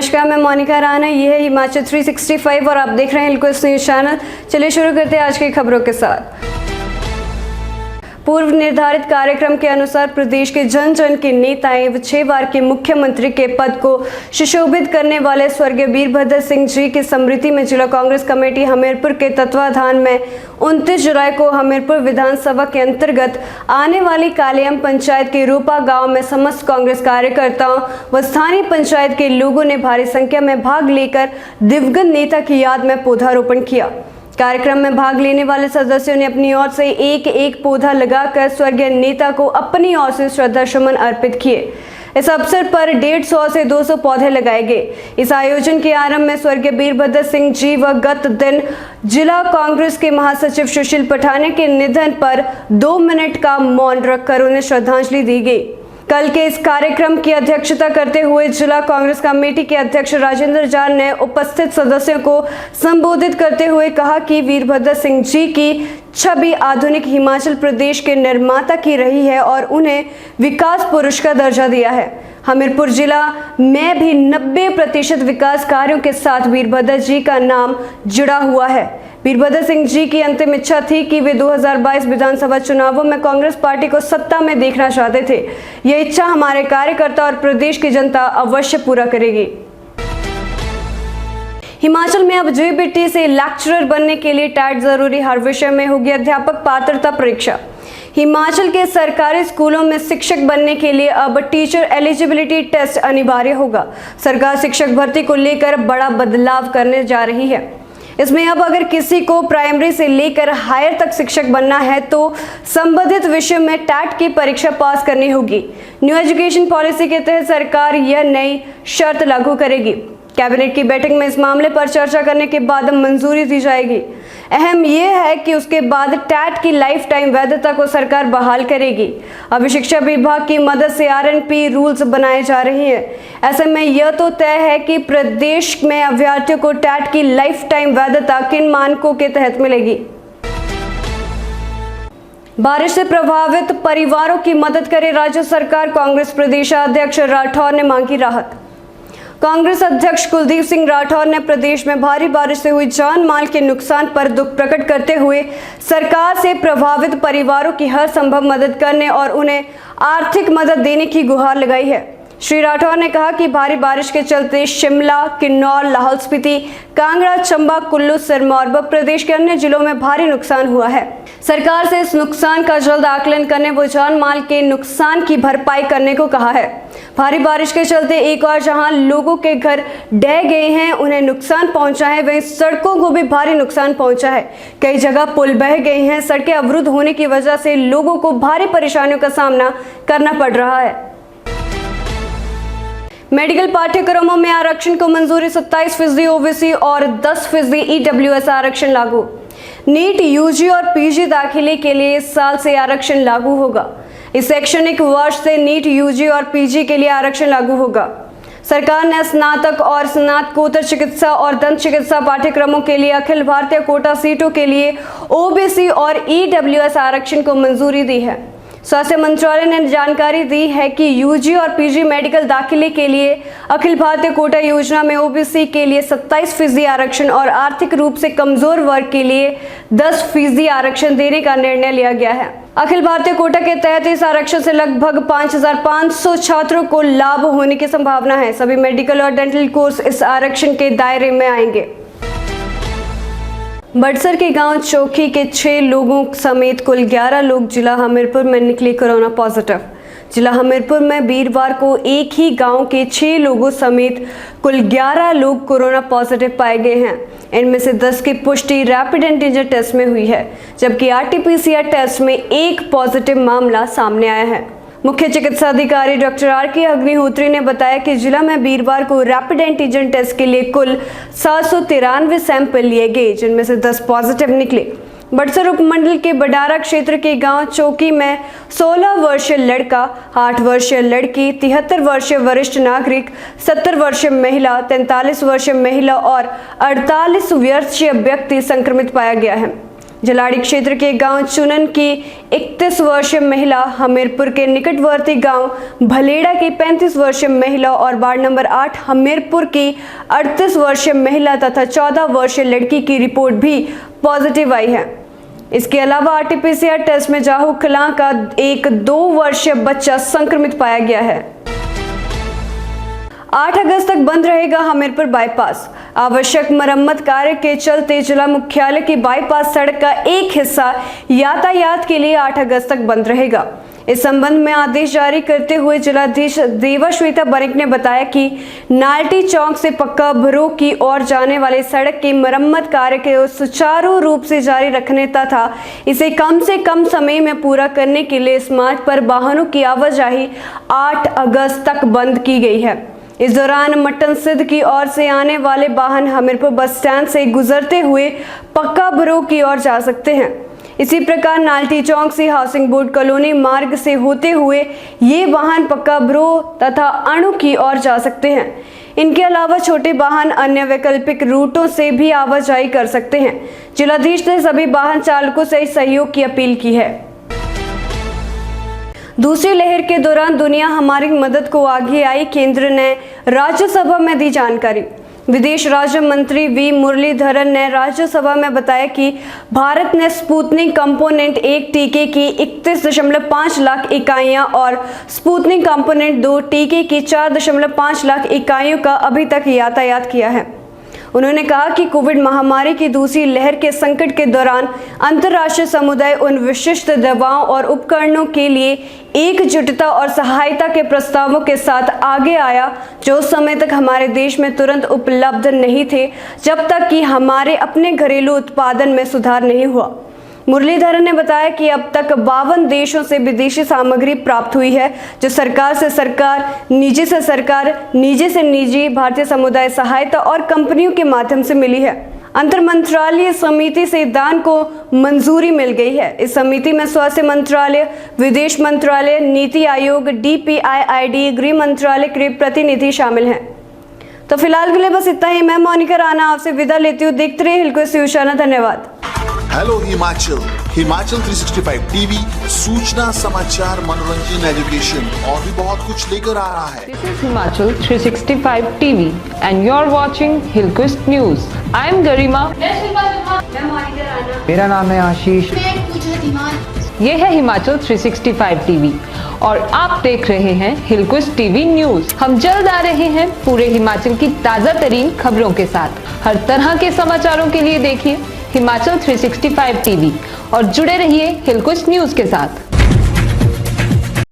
नमस्कार, मैं मोनिका राणा। ये है हिमाचल 365 और आप देख रहे हैं इल्कोस न्यूज चैनल। चलिए शुरू करते हैं आज की खबरों के साथ। पूर्व निर्धारित कार्यक्रम के अनुसार प्रदेश के जन जन के नेता एवं 6 बार के मुख्यमंत्री के पद को सुशोभित करने वाले स्वर्गीय वीरभद्र सिंह जी की स्मृति में जिला कांग्रेस कमेटी हमीरपुर के तत्वाधान में 29 जुलाई को हमीरपुर विधानसभा के अंतर्गत आने वाली कालियम पंचायत के रूपा गांव में समस्त कांग्रेस कार्यकर्ताओं व स्थानीय पंचायत के लोगों ने भारी संख्या में भाग लेकर दिवंगत नेता की याद में पौधारोपण किया। कार्यक्रम में भाग लेने वाले सदस्यों ने अपनी ओर से एक पौधा लगाकर स्वर्गीय नेता को अपनी ओर से श्रद्धासुमन अर्पित किए। इस अवसर पर 150 से 200 पौधे लगाए गए। इस आयोजन के आरंभ में स्वर्गीय वीरभद्र सिंह जी व गत दिन जिला कांग्रेस के महासचिव सुशील पठानिया के निधन पर 2 मिनट का मौन रखकर उन्हें श्रद्धांजलि दी गई। कल के इस कार्यक्रम की अध्यक्षता करते हुए जिला कांग्रेस कमेटी के अध्यक्ष राजेंद्र जान ने उपस्थित सदस्यों को संबोधित करते हुए कहा कि वीरभद्र सिंह जी की छवि आधुनिक हिमाचल प्रदेश के निर्माता की रही है और उन्हें विकास पुरुष का दर्जा दिया है। हमीरपुर जिला में भी 90% विकास कार्यों के साथ वीरभद्र जी का नाम जुड़ा हुआ है। वीरभद्र सिंह जी की अंतिम इच्छा थी कि वे 2022 विधानसभा चुनावों में कांग्रेस पार्टी को सत्ता में देखना चाहते थे। यह इच्छा हमारे कार्यकर्ता और प्रदेश की जनता अवश्य पूरा करेगी। हिमाचल में अब जेबीटी से लेक्चरर बनने के लिए टैट जरूरी, हर विषय में होगी अध्यापक पात्रता परीक्षा। हिमाचल के सरकारी स्कूलों में शिक्षक बनने के लिए अब टीचर एलिजिबिलिटी टेस्ट अनिवार्य होगा। सरकार शिक्षक भर्ती को लेकर बड़ा बदलाव करने जा रही है। इसमें अब अगर किसी को प्राइमरी से लेकर हायर तक शिक्षक बनना है तो संबंधित विषय में टैट की परीक्षा पास करनी होगी। न्यू एजुकेशन पॉलिसी के तहत सरकार यह नई शर्त लागू करेगी। कैबिनेट की बैठक में इस मामले पर चर्चा करने के बाद मंजूरी दी जाएगी। अहम यह है कि उसके बाद टैट की लाइफ टाइम वैधता को सरकार बहाल करेगी। अभी शिक्षा विभाग की मदद से आरएनपी रूल्स बनाए जा रहे हैं। ऐसे में यह तो तय है कि प्रदेश में अभ्यर्थियों को टैट की लाइफ टाइम वैधता किन मानकों के तहत मिलेगी। बारिश से प्रभावित परिवारों की मदद करे राज्य सरकार, कांग्रेस प्रदेशाध्यक्ष राठौर ने मांगी राहत। कांग्रेस अध्यक्ष कुलदीप सिंह राठौर ने प्रदेश में भारी बारिश से हुई जान माल के नुकसान पर दुख प्रकट करते हुए सरकार से प्रभावित परिवारों की हर संभव मदद करने और उन्हें आर्थिक मदद देने की गुहार लगाई है। श्री राठौर ने कहा कि भारी बारिश के चलते शिमला, किन्नौर, लाहौल स्पीति, कांगड़ा, चंबा, कुल्लू, सिरमौर व प्रदेश के अन्य जिलों में भारी नुकसान हुआ है। सरकार से इस नुकसान का जल्द आकलन करने व जान माल के नुकसान की भरपाई करने को कहा है। भारी बारिश के चलते एक और जहां लोगों के घर ढह गए हैं, उन्हें नुकसान पहुंचा है, वहीं सड़कों को भी भारी नुकसान पहुंचा है। कई जगह पुल बह गए हैं। सड़कें अवरुद्ध होने की वजह से लोगों को भारी परेशानियों का सामना करना पड़ रहा है। मेडिकल पाठ्यक्रमों में आरक्षण को मंजूरी, 27% ओबीसी और 10% ईडब्ल्यूएस आरक्षण लागू। नीट, यूजी और पीजी दाखिले के लिए इस साल से आरक्षण लागू होगा। इस शैक्षणिक वर्ष से नीट, यूजी और पीजी के लिए आरक्षण लागू होगा। सरकार ने स्नातक और स्नातकोत्तर चिकित्सा और दंत चिकित्सा पाठ्यक्रमों के लिए अखिल भारतीय कोटा सीटों के लिए ओबीसी और ईडब्ल्यूएस आरक्षण को मंजूरी दी है। स्वास्थ्य मंत्रालय ने जानकारी दी है कि यूजी और पीजी मेडिकल दाखिले के लिए अखिल भारतीय कोटा योजना में ओबीसी के लिए 27% आरक्षण और आर्थिक रूप से कमजोर वर्ग के लिए 10% आरक्षण देने का निर्णय लिया गया है। अखिल भारतीय कोटा के तहत इस आरक्षण से लगभग 5500 छात्रों को लाभ होने की संभावना है। सभी मेडिकल और डेंटल कोर्स इस आरक्षण के दायरे में आएंगे। बड़सर के गांव चौकी के 6 लोगों समेत कुल 11 लोग जिला हमीरपुर में निकले कोरोना पॉजिटिव। जिला हमीरपुर में वीरवार को एक ही गांव के 6 लोगों समेत कुल 11 लोग कोरोना पॉजिटिव पाए गए हैं। इनमें से 10 की पुष्टि रैपिड एंटीजन टेस्ट में हुई है, जबकि आरटीपीसीआर टेस्ट में एक पॉजिटिव मामला सामने आया है। मुख्य चिकित्सा अधिकारी डॉक्टर आर.के. अग्निहोत्री ने बताया कि जिला में वीरवार को रैपिड एंटीजन टेस्ट के लिए कुल 793 सैंपल लिए गए, जिनमें से 10 पॉजिटिव निकले। बड़सर उपमंडल के बडारा क्षेत्र के गांव चौकी में 16 वर्षीय लड़का, 8 वर्षीय लड़की, 73 वर्षीय वरिष्ठ नागरिक, 70 वर्षीय महिला, 43 वर्षीय महिला और 48 वर्षीय व्यक्ति संक्रमित पाया गया है। जलाड़ी क्षेत्र के गांव चुनन की 31 वर्षीय महिला, हमीरपुर के निकटवर्ती गांव भलेड़ा की 35 वर्षीय महिला और वार्ड नंबर 8 हमीरपुर की 38 वर्षीय महिला तथा 14 वर्षीय लड़की की रिपोर्ट भी पॉजिटिव आई है। इसके अलावा आरटीपीसीआर टेस्ट में जाहू कलां का एक 2 वर्षीय बच्चा संक्रमित पाया गया है। 8 अगस्त तक बंद रहेगा हमीरपुर बाईपास। आवश्यक मरम्मत कार्य के चलते जिला मुख्यालय की बाईपास सड़क का एक हिस्सा यातायात के लिए 8 अगस्त तक बंद रहेगा। इस संबंध में आदेश जारी करते हुए जिलाधीश देवाश्वेता बनिक ने बताया कि नाल्टी चौक से पक्का भरो की ओर जाने वाली सड़क की मरम्मत कार्य के सुचारू रूप से जारी रखने तथा इसे कम से कम समय में पूरा करने के लिए इस मार्ग पर वाहनों की आवाजाही 8 अगस्त तक बंद की गई है। इस दौरान मट्टन सिद्ध की ओर से आने वाले वाहन हमीरपुर बस स्टैंड से गुजरते हुए पक्का भरो की ओर जा सकते हैं। इसी प्रकार नाल्टी चौक से हाउसिंग बोर्ड कॉलोनी मार्ग से होते हुए ये वाहन पक्का भरो तथा अणु की ओर जा सकते हैं। इनके अलावा छोटे वाहन अन्य वैकल्पिक रूटों से भी आवाजाही कर सकते हैं। जिलाधीश ने सभी वाहन चालकों से सहयोग की अपील की है। दूसरी लहर के दौरान दुनिया हमारी मदद को आगे आई, केंद्र ने राज्यसभा में दी जानकारी। विदेश राज्य मंत्री वी मुरलीधरन ने राज्यसभा में बताया कि भारत ने स्पुतनिक कंपोनेंट 1 टीके की 31.5 लाख इकाइयां और स्पुतनिक कंपोनेंट 2 टीके की 4.5 लाख इकाइयों का अभी तक यातायात किया है। उन्होंने कहा कि कोविड महामारी की दूसरी लहर के संकट के दौरान अंतर्राष्ट्रीय समुदाय उन विशिष्ट दवाओं और उपकरणों के लिए एकजुटता और सहायता के प्रस्तावों के साथ आगे आया जो उस समय तक हमारे देश में तुरंत उपलब्ध नहीं थे, जब तक कि हमारे अपने घरेलू उत्पादन में सुधार नहीं हुआ। मुरलीधरन ने बताया कि अब तक 52 देशों से विदेशी सामग्री प्राप्त हुई है, जो सरकार से सरकार, निजी से सरकार, निजी से निजी, भारतीय समुदाय सहायता और कंपनियों के माध्यम से मिली है। अंतर मंत्रालय समिति से दान को मंजूरी मिल गई है। इस समिति में स्वास्थ्य मंत्रालय, विदेश मंत्रालय, नीति आयोग, DPIID, गृह मंत्रालय के प्रतिनिधि शामिल हैं। तो फिलहाल के लिए बस इतना ही। मैं मोनिका राणा आपसे विदा लेती हूँ। देखते रहिए हिलक्वेस्ट न्यूज़ चैनल। धन्यवाद। हेलो हिमाचल 365 टीवी, सूचना, समाचार, मनोरंजन, एजुकेशन और भी बहुत कुछ लेकर आ रहा है। This is Himachal 365 TV and you're watching Hillquist News. I am Garima. मेरा नाम है आशीष। ये है हिमाचल 365 टीवी और आप देख रहे हैं हिलक्विस्ट टीवी न्यूज। हम जल्द आ रहे हैं पूरे हिमाचल की ताजा तरीन खबरों के साथ। हर तरह के समाचारों के लिए देखिए हिमाचल 365 टीवी और जुड़े रहिए हिलक्विस्ट न्यूज के साथ।